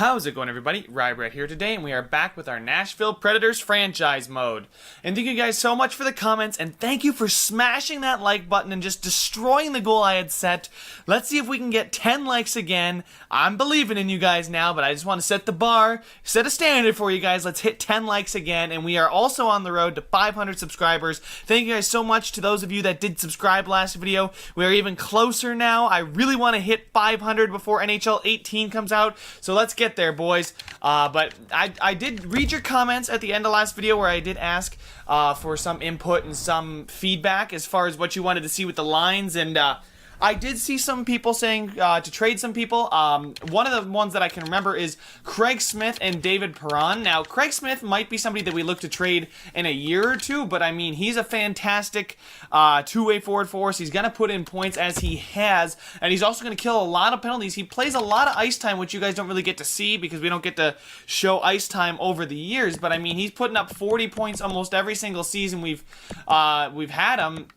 How's it going, everybody? Rybrat here today, and we are back with our Nashville Predators franchise mode. And thank you guys so much for the comments, and thank you for smashing that like button and just destroying the goal I had set. Let's see if we can get 10 likes again. I'm believing in you guys now, but I just want to set the bar, set a standard for you guys. Let's hit 10 likes again, and we are also on the road to 500 subscribers. Thank you guys so much to those of you that did subscribe last video. We are even closer now. I really want to hit 500 before NHL 18 comes out, so let's get there, boys. But I did read your comments at the end of last video where I did ask for some input and some feedback as far as what you wanted to see with the lines, and I did see some people saying to trade some people. One of the ones that I can remember is Craig Smith and David Perron. Now, Craig Smith might be somebody that we look to trade in a year or two, but I mean, he's a fantastic two-way forward for us. He's going to put in points as he has, and he's also going to kill a lot of penalties. He plays a lot of ice time, which you guys don't really get to see because we don't get to show ice time over the years, but I mean, he's putting up 40 points almost every single season we've had him.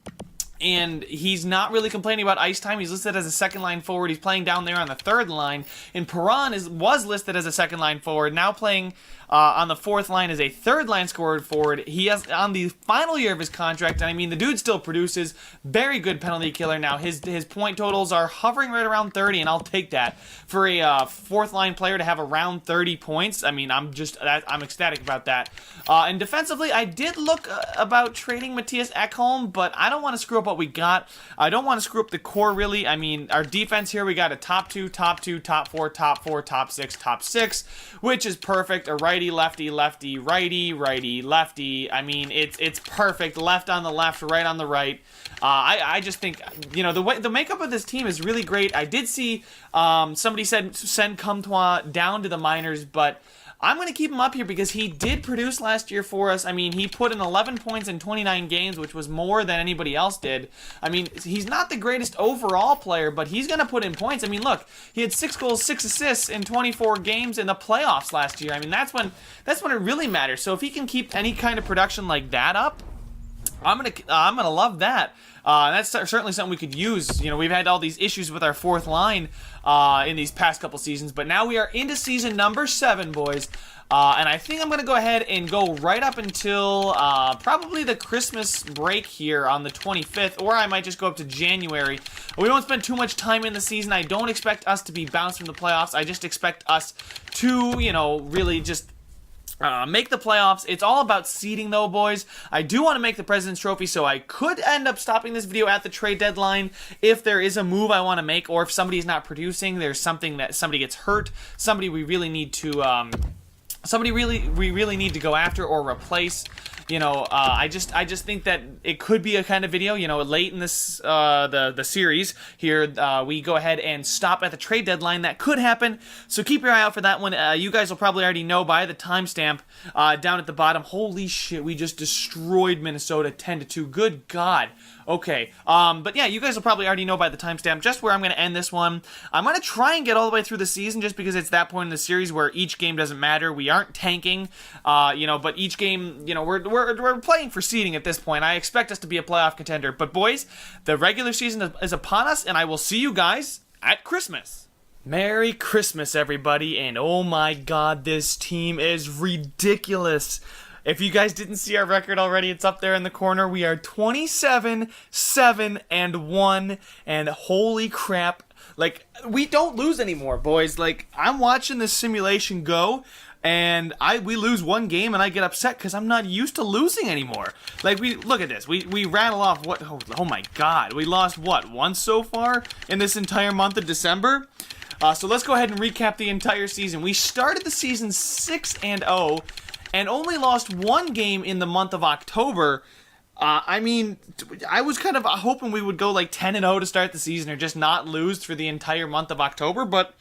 And he's not really complaining about ice time. He's listed as a second-line forward. He's playing down there on the third line. And Perron was listed as a second-line forward, now playing on the fourth line as a third-line scored forward. He has on the final year of his contract, and I mean, the dude still produces. Very good penalty killer. Now, his point totals are hovering right around 30, and I'll take that. For a fourth-line player to have around 30 points, I mean, I'm ecstatic about that. And defensively, I did look about trading Mattias Ekholm, but I don't want to screw up what we got. I don't want to screw up the core, really. I mean, our defense here, we got a top 2, top 2, top 4, top 4, top 6, top 6, which is perfect. A righty, lefty, lefty, righty, righty, lefty. I mean, it's perfect. Left on the left, right on the right. I just think, you know, the makeup of this team is really great. I did see somebody said send Comtois down to the minors, but I'm going to keep him up here because he did produce last year for us. I mean, he put in 11 points in 29 games, which was more than anybody else did. I mean, he's not the greatest overall player, but he's going to put in points. I mean, look, he had 6 goals, 6 assists in 24 games in the playoffs last year. I mean, that's when it really matters. So if he can keep any kind of production like that up, I'm gonna love that. That's certainly something we could use. You know, we've had all these issues with our fourth line in these past couple seasons, but now we are into season number 7, boys. And I think I'm going to go ahead and go right up until probably the Christmas break here on the 25th, or I might just go up to January. We won't spend too much time in the season. I don't expect us to be bounced from the playoffs. I just expect us to, you know, really just make the playoffs. It's all about seeding, though, boys. I do want to make the President's Trophy, so I could end up stopping this video at the trade deadline if there is a move I want to make, or if somebody's not producing, there's something that somebody gets hurt, somebody we really need to we really need to go after or replace. You know, I just think that it could be a kind of video, you know, late in this the series here, we go ahead and stop at the trade deadline. That could happen, so keep your eye out for that one. You guys will probably already know by the timestamp down at the bottom. Holy shit, we just destroyed Minnesota 10-2. Good God. Okay, but yeah, you guys will probably already know by the timestamp just where I'm going to end this one. I'm going to try and get all the way through the season just because it's that point in the series where each game doesn't matter. We aren't tanking, you know, but each game, you know, we're playing for seeding at this point. I expect us to be a playoff contender. But boys, the regular season is upon us, and I will see you guys at Christmas. Merry Christmas, everybody, and oh my God, this team is ridiculous. If you guys didn't see our record already, it's up there in the corner. We are 27-7-1, and holy crap, like, we don't lose anymore, boys. Like, I'm watching this simulation go, and we lose one game, and I get upset because I'm not used to losing anymore. Like, look at this. We rattle off what? Oh my God, we lost what, once so far in this entire month of December? So let's go ahead and recap the entire season. We started the season 6-0. And only lost one game in the month of October. I mean, I was kind of hoping we would go like 10-0 to start the season, or just not lose for the entire month of October. But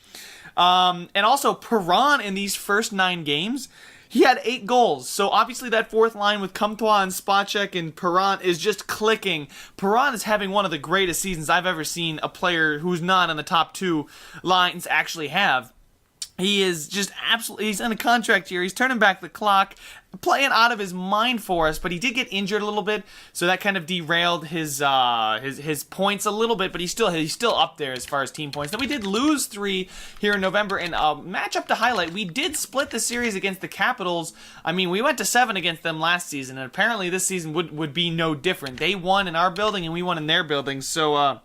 and also Perron in these first 9 games, he had 8 goals. So obviously that fourth line with Comtois and Spacek and Perron is just clicking. Perron is having one of the greatest seasons I've ever seen a player who's not in the top 2 lines actually have. He is just absolutely, he's in a contract year. He's turning back the clock, playing out of his mind for us, but he did get injured a little bit, so that kind of derailed his points a little bit, but he's still up there as far as team points. Now, we did lose 3 here in November, and matchup to highlight, we did split the series against the Capitals. I mean, we went to 7 against them last season, and apparently this season would be no different. They won in our building, and we won in their building, so,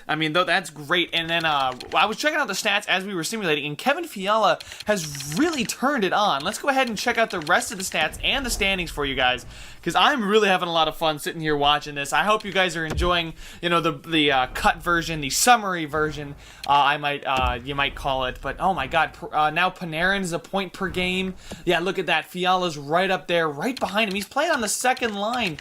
I mean, though, that's great. And then I was checking out the stats as we were simulating, and Kevin Fiala has really turned it on. Let's go ahead and check out the rest of the stats and the standings for you guys, because I'm really having a lot of fun sitting here watching this. I hope you guys are enjoying, the cut version, the summary version, you might call it. But oh my God, now Panarin's a point per game. Yeah, look at that. Fiala's right up there, right behind him. He's playing on the second line.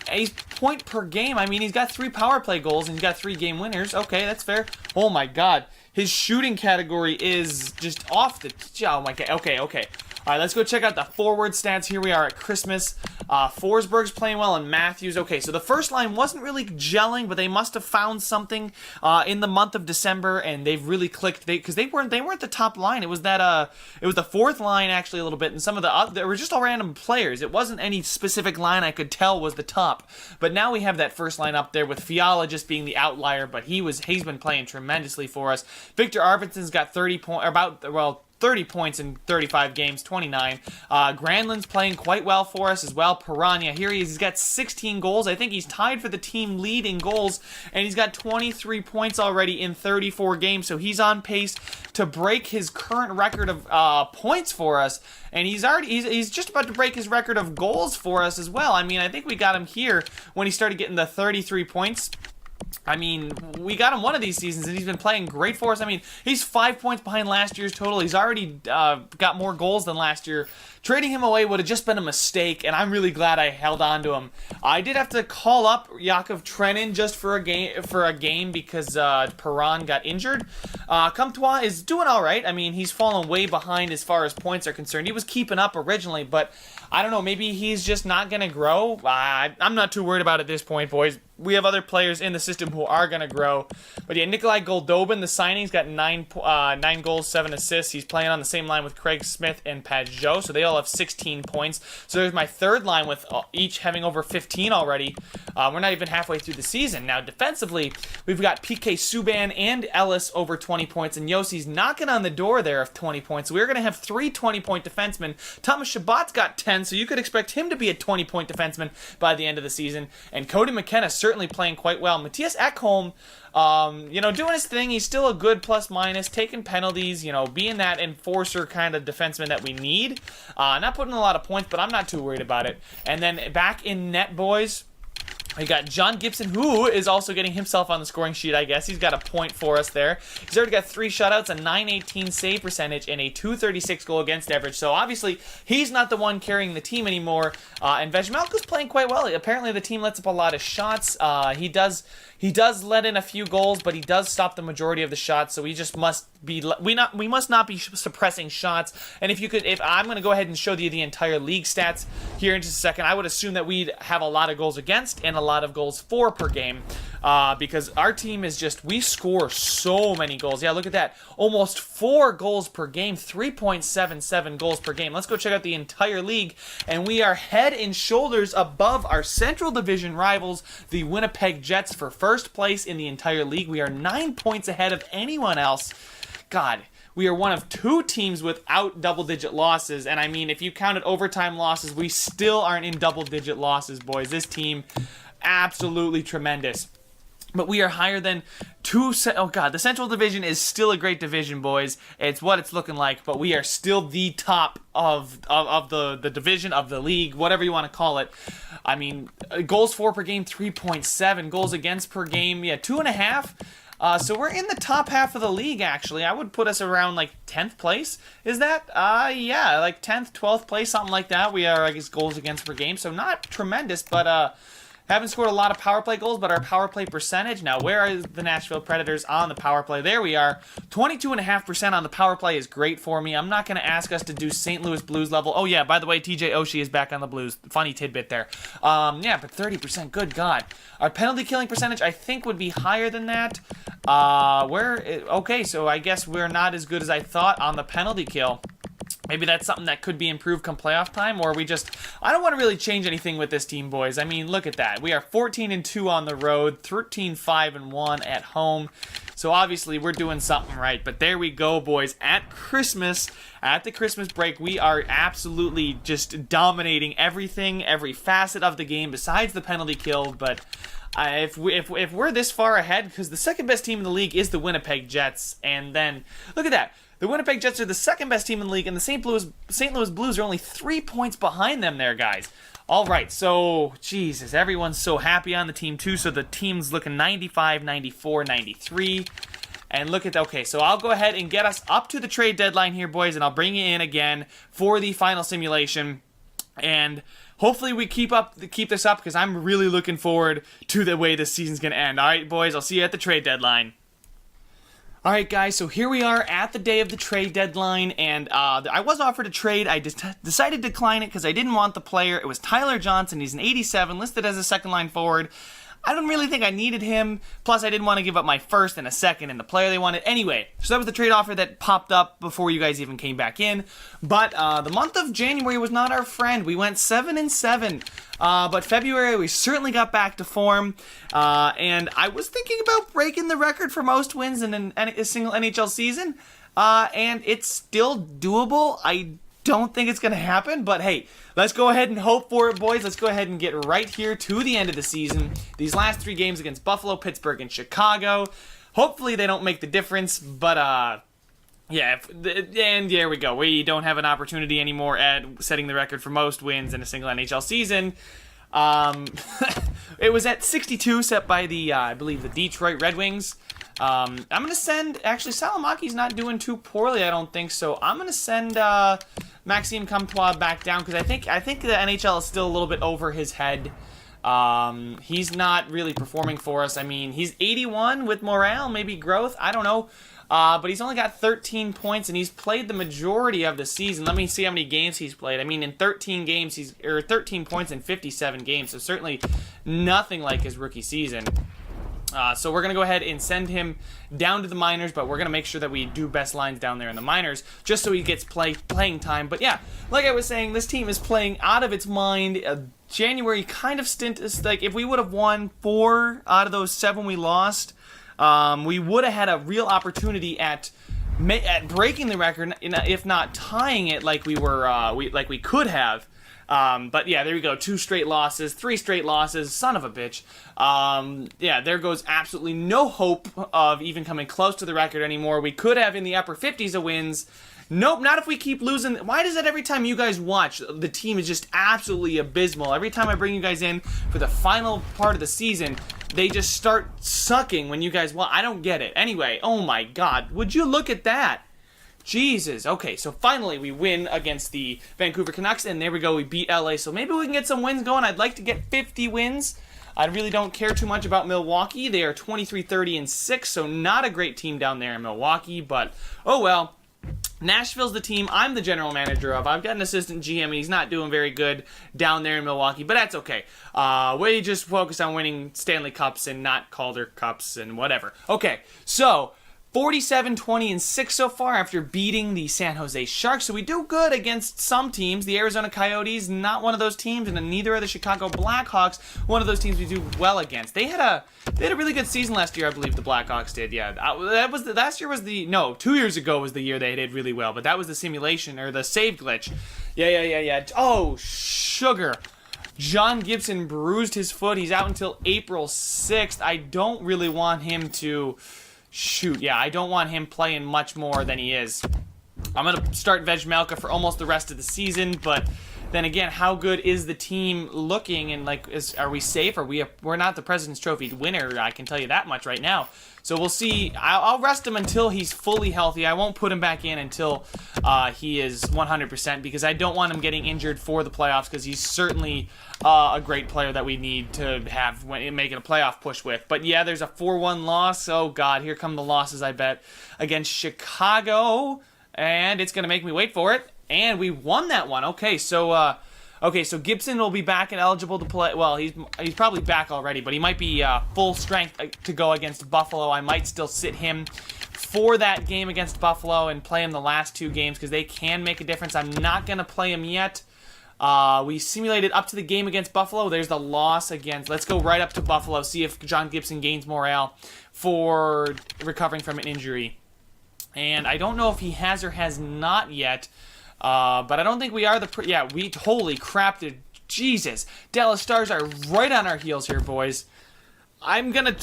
He's point per game. I mean, he's got 3 power play goals and he's got 3 game winners. Okay, that's fair. Oh my God, his shooting category is just off the. Oh my God. Okay. All right, let's go check out the forward stats. Here we are at Christmas. Forsberg's playing well, and Matthews. Okay, so the first line wasn't really gelling, but they must have found something in the month of December, and they've really clicked. Because they weren't the top line. It was it was the fourth line actually a little bit, and some of the there were just all random players. It wasn't any specific line I could tell was the top. But now we have that first line up there with Fiala just being the outlier, but he's been playing tremendously for us. Victor Arvidsson's got 30 points in 35 games, 29. Granlund's playing quite well for us as well. Piranha, here he is. He's got 16 goals. I think he's tied for the team lead in goals, and he's got 23 points already in 34 games, so he's on pace to break his current record of points for us, and he's just about to break his record of goals for us as well. I mean, I think we got him here when he started getting the 33 points. I mean, we got him one of these seasons, and he's been playing great for us. I mean, he's 5 points behind last year's total. He's already got more goals than last year. Trading him away would have just been a mistake, and I'm really glad I held on to him. I did have to call up Yakov Trenin just for a game because Perron got injured. Comtois is doing all right. I mean, he's fallen way behind as far as points are concerned. He was keeping up originally, but I don't know. Maybe he's just not going to grow. I'm not too worried about it at this point, boys. We have other players in the system who are going to grow. But yeah, Nikolai Goldobin, the signing's got 9 goals, 7 assists. He's playing on the same line with Craig Smith and Pajot, so they all have 16 points. So there's my third line with each having over 15 already. We're not even halfway through the season. Now, defensively, we've got PK Subban and Ellis over 20 points, and Yossi's knocking on the door there of 20 points. So we're going to have 3 20-point defensemen. Thomas Chabot's got 10, so you could expect him to be a 20-point defenseman by the end of the season. And Cody McKenna certainly playing quite well. Matthias Ekholm, doing his thing. He's still a good plus-minus, taking penalties, being that enforcer kind of defenseman that we need. Not putting a lot of points, but I'm not too worried about it. And then back in net, boys, we got John Gibson, who is also getting himself on the scoring sheet, I guess. He's got a point for us there. He's already got 3 shutouts, a .918 save percentage, and a .236 goal against average. So obviously, he's not the one carrying the team anymore. And Vejmelka's playing quite well. Apparently, the team lets up a lot of shots. He does let in a few goals, but he does stop the majority of the shots. So we must not be suppressing shots. And if I'm going to go ahead and show you the entire league stats here in just a second, I would assume that we'd have a lot of goals against and a lot of goals for per game, because our team is we score so many goals. Yeah, look at that. Almost 4 goals per game, 3.77 goals per game. Let's go check out the entire league, and we are head and shoulders above our Central Division rivals, the Winnipeg Jets, for first place in the entire league. We are 9 points ahead of anyone else. God, we are one of 2 teams without double-digit losses, and I mean, if you counted overtime losses, we still aren't in double-digit losses, boys. This team, absolutely tremendous. But we are higher than the Central Division is still a great division, boys. It's what it's looking like, but we are still the top of the division, of the league, whatever you want to call it. I mean, goals for per game, 3.7. Goals against per game, 2.5. So we're in the top half of the league, actually. I would put us around, 10th place. Is that? 10th, 12th place, something like that. We are, I guess, goals against per game. So not tremendous, but Haven't scored a lot of power play goals, but our power play percentage, now where are the Nashville Predators on the power play? There we are. 22.5% on the power play is great for me. I'm not going to ask us to do St. Louis Blues level. Oh yeah, by the way, TJ Oshie is back on the Blues. Funny tidbit there. Yeah, but 30%, good God. Our penalty killing percentage, I think, would be higher than that. Okay, so I guess we're not as good as I thought on the penalty kill. Maybe that's something that could be improved come playoff time, or I don't want to really change anything with this team, boys. I mean, look at that. We are 14-2 on the road, 13-5-1 at home. So obviously we're doing something right. But there we go, boys. At Christmas, at the Christmas break, we are absolutely just dominating everything, every facet of the game besides the penalty kill. But if we're this far ahead, because the second best team in the league is the Winnipeg Jets, and then look at that. The Winnipeg Jets are the second best team in the league, and the St. Louis Blues are only 3 points behind them there, guys. All right, so, Jesus, everyone's so happy on the team, too, so the team's looking 95, 94, 93. And look at that. Okay, so I'll go ahead and get us up to the trade deadline here, boys, and I'll bring you in again for the final simulation. And hopefully we keep this up, because I'm really looking forward to the way this season's going to end. All right, boys, I'll see you at the trade deadline. Alright guys, so here we are at the day of the trade deadline, and I was offered a trade. I decided to decline it because I didn't want the player. It was Tyler Johnson. He's an 87, listed as a second line forward. I don't really think I needed him, plus I didn't want to give up my first and a second and the player they wanted. Anyway, so that was the trade offer that popped up before you guys even came back in. But the month of January was not our friend. We went 7-7. But February, we certainly got back to form, and I was thinking about breaking the record for most wins in a single NHL season, and it's still doable. I don't think it's going to happen, but hey, let's go ahead and hope for it, boys. Let's go ahead and get right here to the end of the season. These last 3 games against Buffalo, Pittsburgh, and Chicago, hopefully they don't make the difference, but yeah, and there we go. We don't have an opportunity anymore at setting the record for most wins in a single NHL season. It was at 62, set by the, I believe, the Detroit Red Wings. I'm going to send, actually, Salamaki's not doing too poorly, I don't think, so I'm going to send Maxime Comtois back down, because I think the NHL is still a little bit over his head. He's not really performing for us. I mean, he's 81 with morale, maybe growth, I don't know. But he's only got 13 points, and he's played the majority of the season. Let me see how many games he's played. I mean, in 13 games, 13 points in 57 games, so certainly nothing like his rookie season. So we're going to go ahead and send him down to the minors, but we're going to make sure that we do best lines down there in the minors, just so he gets playing time. But yeah, like I was saying, this team is playing out of its mind. January kind of stint is like, if we would have won 4 out of those 7 we lost, we would have had a real opportunity at breaking the record, if not tying it like we could have. But yeah, there we go. 2 straight losses, 3 straight losses. Son of a bitch. Yeah, there goes absolutely no hope of even coming close to the record anymore. We could have in the upper 50s of wins. Nope, not if we keep losing. Why does that every time you guys watch, the team is just absolutely abysmal? Every time I bring you guys in for the final part of the season, they just start sucking when you guys, well, I don't get it. Anyway, oh my God, would you look at that? Jesus. Okay, so finally we win against the Vancouver Canucks, and there we go, we beat LA. So maybe we can get some wins going. I'd like to get 50 wins. I really don't care too much about Milwaukee. They are 23-30-6, so not a great team down there in Milwaukee, but oh well. Nashville's the team I'm the general manager of. I've got an assistant GM, and he's not doing very good down there in Milwaukee, but that's okay. We just focus on winning Stanley Cups and not Calder Cups and whatever. Okay, so 47-20-6 so far after beating the San Jose Sharks. So we do good against some teams. The Arizona Coyotes, not one of those teams, and neither are the Chicago Blackhawks, one of those teams we do well against. They had a really good season last year, I believe the Blackhawks did. Yeah, last year was 2 years ago was the year they did really well, but that was the simulation or the save glitch. Yeah. Oh, sugar. John Gibson bruised his foot. He's out until April 6th. I don't really want him to shoot. Yeah, I don't want him playing much more than he is. I'm going to start Vejmelka for almost the rest of the season, but then again, how good is the team looking? And like, are we safe? We're not the President's Trophy winner. I can tell you that much right now. So we'll see. I'll rest him until he's fully healthy. I won't put him back in until he is 100% because I don't want him getting injured for the playoffs because he's certainly a great player that we need to have when making a playoff push with. But yeah, there's a 4-1 loss. Oh God, here come the losses, I bet, against Chicago. And it's going to make me wait for it. And we won that one. Okay, so Gibson will be back and eligible to play. Well, he's probably back already, but he might be full strength to go against Buffalo. I might still sit him for that game against Buffalo and play him the last 2 games because they can make a difference. I'm not going to play him yet. We simulated up to the game against Buffalo. There's the loss against. Let's go right up to Buffalo, see if John Gibson gains morale for recovering from an injury. And I don't know if he has or has not yet. But I don't think we are holy crap, dude. Jesus. Dallas Stars are right on our heels here, boys. I'm gonna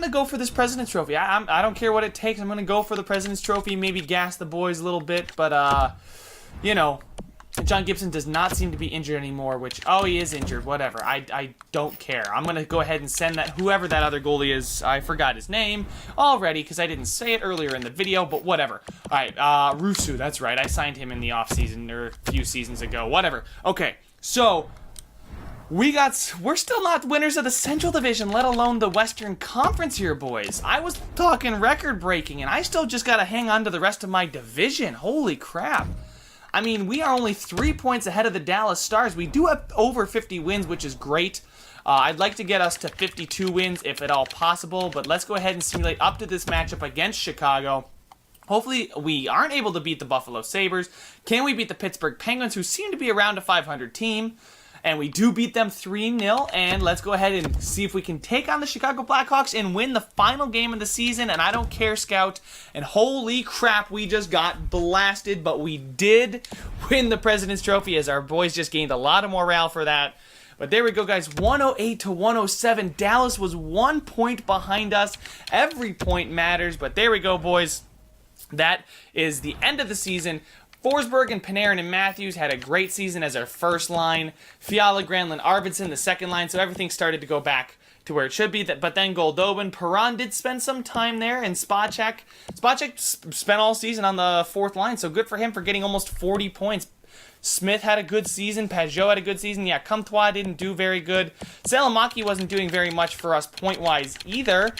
go for this President's Trophy. I don't care what it takes. I'm gonna go for the President's Trophy, maybe gas the boys a little bit, but you know, John Gibson does not seem to be injured anymore, which, he is injured, whatever. I don't care. I'm going to go ahead and send that, whoever that other goalie is, I forgot his name already because I didn't say it earlier in the video, but whatever. All right, Rusu, that's right. I signed him in the offseason or a few seasons ago, whatever. Okay, so we're still not winners of the Central Division, let alone the Western Conference here, boys. I was talking record-breaking, and I still just got to hang on to the rest of my division. Holy crap. I mean, we are only 3 points ahead of the Dallas Stars. We do have over 50 wins, which is great. I'd like to get us to 52 wins if at all possible, but let's go ahead and simulate up to this matchup against Chicago. Hopefully, we aren't able to beat the Buffalo Sabres. Can we beat the Pittsburgh Penguins, who seem to be around a 500 team? And we do beat them 3-0, and let's go ahead and see if we can take on the Chicago Blackhawks and win the final game of the season, and I don't care, Scout. And holy crap, we just got blasted, but we did win the President's Trophy as our boys just gained a lot of morale for that. But there we go, guys, 108-107. Dallas was 1 point behind us. Every point matters, but there we go, boys. That is the end of the season. Forsberg and Panarin and Matthews had a great season as our first line. Fiala, Granlund, Arvidsson, the second line. So everything started to go back to where it should be. But then Goldobin. Perron did spend some time there. And Spacek spent all season on the fourth line. So good for him for getting almost 40 points. Smith had a good season. Pajot had a good season. Yeah, Comtois didn't do very good. Salamaki wasn't doing very much for us point-wise either.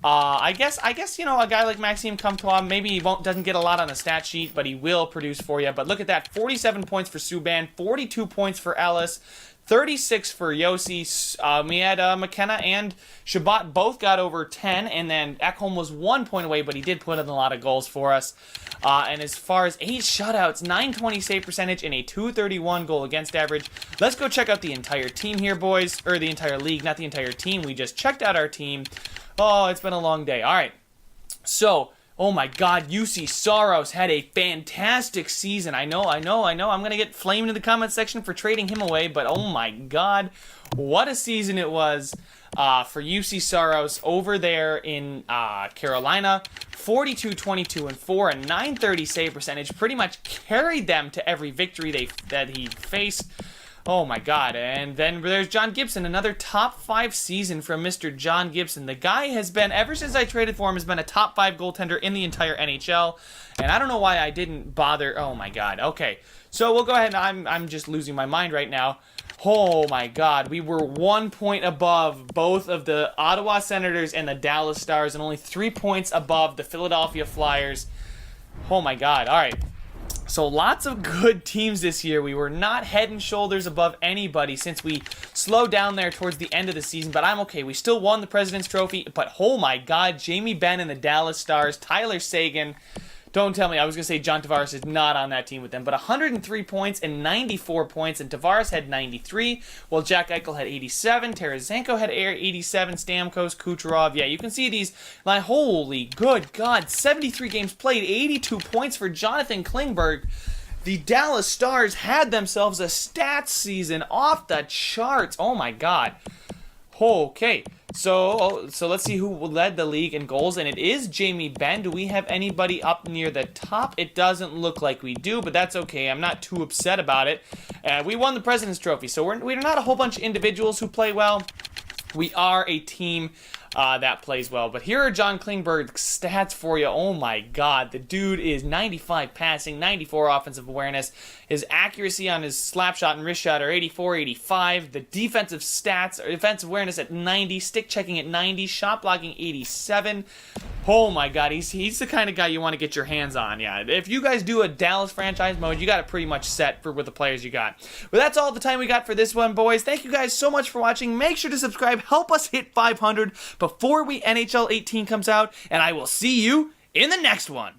I guess, you know, a guy like Maxime Comtois, maybe he doesn't get a lot on the stat sheet, but he will produce for you. But look at that, 47 points for Subban, 42 points for Ellis, 36 for Yossi. We had McKenna and Shabbat both got over 10, and then Ekholm was 1 point away, but he did put in a lot of goals for us. And as far as 8 shutouts, 920 save percentage, and a 231 goal against average. Let's go check out the entire team here, boys, or the entire league, not the entire team. We just checked out our team. Oh, it's been a long day. All right. So, oh my God, UC Soros had a fantastic season. I know. I'm going to get flamed in the comment section for trading him away, but oh my God, what a season it was for UC Soros over there in Carolina. 42-22-4, a 930 save percentage. Pretty much carried them to every victory that he faced. Oh my God, and then there's John Gibson, another top 5 season from Mr. John Gibson. The guy has been, ever since I traded for him, has been a top 5 goaltender in the entire NHL, and I don't know why I didn't bother. Oh my God, okay. So we'll go ahead, and I'm just losing my mind right now. Oh my God, we were 1 point above both of the Ottawa Senators and the Dallas Stars, and only 3 points above the Philadelphia Flyers. Oh my God, all right. So lots of good teams this year. We were not head and shoulders above anybody since we slowed down there towards the end of the season, but I'm okay. We still won the President's Trophy, but oh my God, Jamie Benn and the Dallas Stars, Tyler Seguin. Don't tell me, I was going to say John Tavares is not on that team with them, but 103 points and 94 points, and Tavares had 93, while Jack Eichel had 87, Tarasenko had 87, Stamkos, Kucherov. Yeah, you can see these, like, holy good God, 73 games played, 82 points for Jonathan Klingberg. The Dallas Stars had themselves a stats season off the charts. Oh my God. Okay, So let's see who led the league in goals, and it is Jamie Benn. Do we have anybody up near the top? It doesn't look like we do, but that's okay. I'm not too upset about it. We won the President's Trophy, so we're not a whole bunch of individuals who play well. We are a team that plays well. But here are John Klingberg's stats for you. Oh my god, the dude is 95 passing, 94 offensive awareness. His accuracy on his slap shot and wrist shot are 84, 85. The defensive stats, or defensive awareness at 90, stick checking at 90, shot blocking 87. Oh my god, he's the kind of guy you want to get your hands on. Yeah, if you guys do a Dallas franchise mode, you got it pretty much set with the players you got. But that's all the time we got for this one, boys. Thank you guys so much for watching. Make sure to subscribe. Help us hit 500 before NHL 18 comes out, and I will see you in the next one.